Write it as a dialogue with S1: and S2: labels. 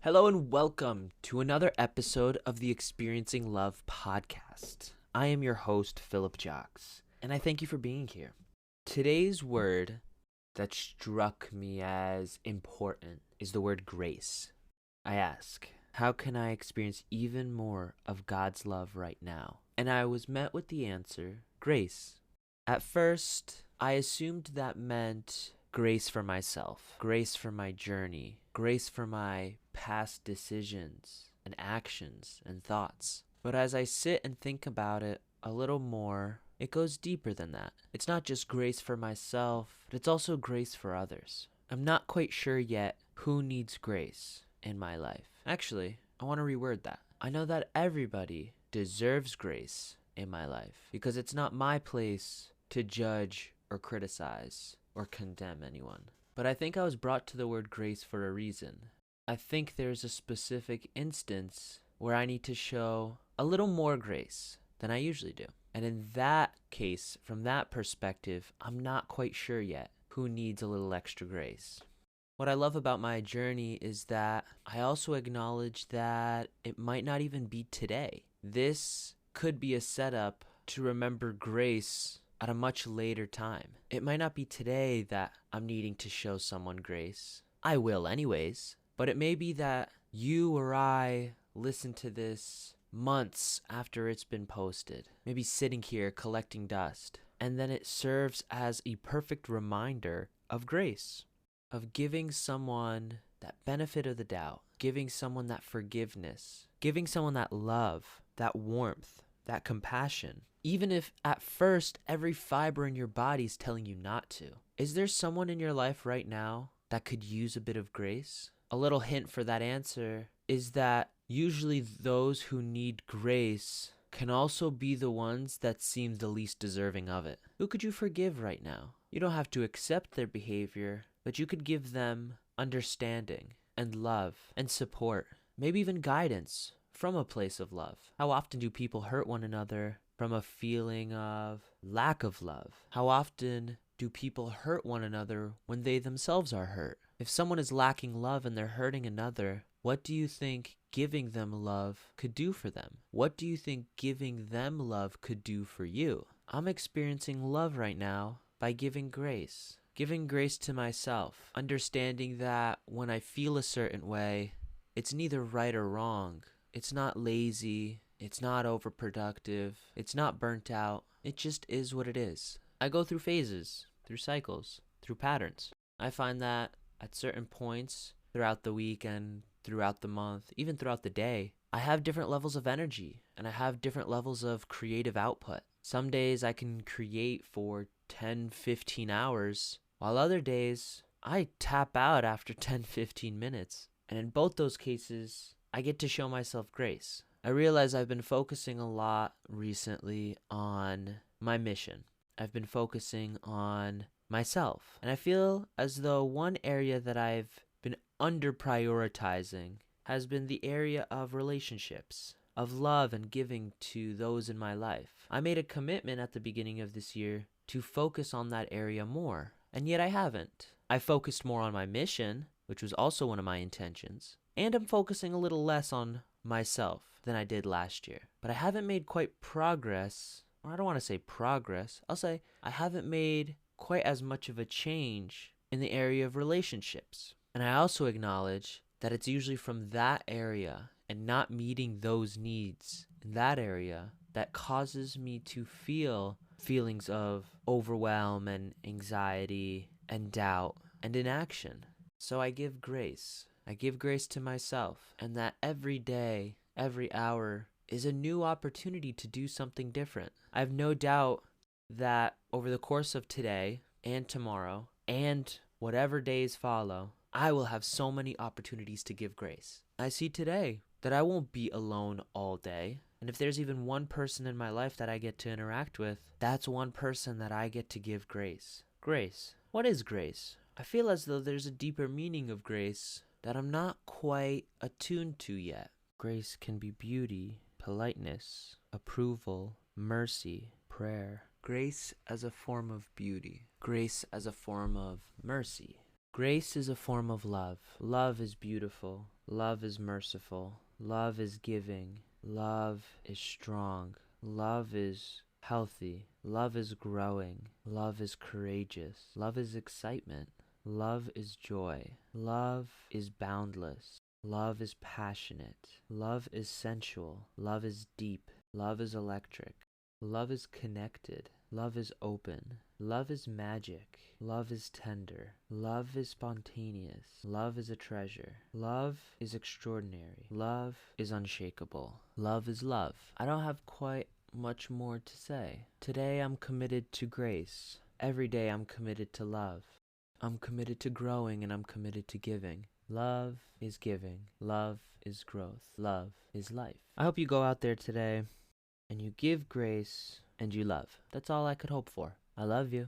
S1: Hello and welcome to another episode of the Experiencing Love podcast. I am your host, Philip Jocks, and I thank you for being here. Today's word that struck me as important is the word grace. I ask, how can I experience even more of God's love right now? And I was met with the answer, grace. At first, I assumed that meant grace for myself, grace for my journey, grace for my past decisions and actions and thoughts. But as I sit and think about it a little more, it goes deeper than that. It's not just grace for myself, but it's also grace for others. I'm not quite sure yet who needs grace in my life. Actually, I want to reword that. I know that everybody deserves grace in my life because it's not my place to judge or criticize or condemn anyone. But I think I was brought to the word grace for a reason. I think there's a specific instance where I need to show a little more grace than I usually do. And in that case, from that perspective, I'm not quite sure yet who needs a little extra grace. What I love about my journey is that I also acknowledge that it might not even be today. This could be a setup to remember grace at a much later time. It might not be today that I'm needing to show someone grace. I will anyways. But it may be that you or I listen to this months after it's been posted, maybe sitting here collecting dust, and then it serves as a perfect reminder of grace, of giving someone that benefit of the doubt, giving someone that forgiveness, giving someone that love, that warmth, that compassion. Even if at first every fiber in your body is telling you not to. Is there someone in your life right now that could use a bit of grace? A little hint for that answer is that usually those who need grace can also be the ones that seem the least deserving of it. Who could you forgive right now? You don't have to accept their behavior, but you could give them understanding and love and support, maybe even guidance from a place of love. How often do people hurt one another from a feeling of lack of love? How often do people hurt one another when they themselves are hurt? If someone is lacking love and they're hurting another, what do you think giving them love could do for them? What do you think giving them love could do for you? I'm experiencing love right now by giving grace. Giving grace to myself, understanding that when I feel a certain way, it's neither right or wrong. It's not lazy. It's not overproductive. It's not burnt out. It just is what it is. I go through phases, through cycles, through patterns. I find that at certain points throughout the week and throughout the month, even throughout the day, I have different levels of energy and I have different levels of creative output. Some days I can create for 10, 15 hours, while other days I tap out after 10, 15 minutes. And in both those cases, I get to show myself grace. I realize I've been focusing a lot recently on my mission. I've been focusing on myself. And I feel as though one area that I've been under prioritizing has been the area of relationships, of love and giving to those in my life. I made a commitment at the beginning of this year to focus on that area more, and yet I haven't. I focused more on my mission, which was also one of my intentions, and I'm focusing a little less on myself than I did last year. But I haven't made quite progress, or I don't want to say progress, I'll say I haven't made quite as much of a change in the area of relationships. And I also acknowledge that it's usually from that area and not meeting those needs in that area that causes me to feel feelings of overwhelm and anxiety and doubt and inaction. So I give grace. I give grace to myself, and that every day, every hour is a new opportunity to do something different. I have no doubt that over the course of today and tomorrow and whatever days follow, I will have so many opportunities to give grace. I see today that I won't be alone all day. And if there's even one person in my life that I get to interact with, that's one person that I get to give grace. Grace. What is grace? I feel as though there's a deeper meaning of grace that I'm not quite attuned to yet. Grace can be beauty, politeness, approval, mercy, prayer. Grace as a form of beauty. Grace as a form of mercy. Grace is a form of love. Love is beautiful. Love is merciful. Love is giving. Love is strong. Love is healthy. Love is growing. Love is courageous. Love is excitement. Love is joy. Love is boundless. Love is passionate. Love is sensual. Love is deep. Love is electric. Love is connected. Love is open. Love is magic. Love is tender. Love is spontaneous. Love is a treasure. Love is extraordinary. Love is unshakable. Love is love. I don't have quite much more to say. Today I'm committed to grace. Every day I'm committed to love. I'm committed to growing and I'm committed to giving. Love is giving. Love is growth. Love is life. I hope you go out there today and you give grace and you love. That's all I could hope for. I love you.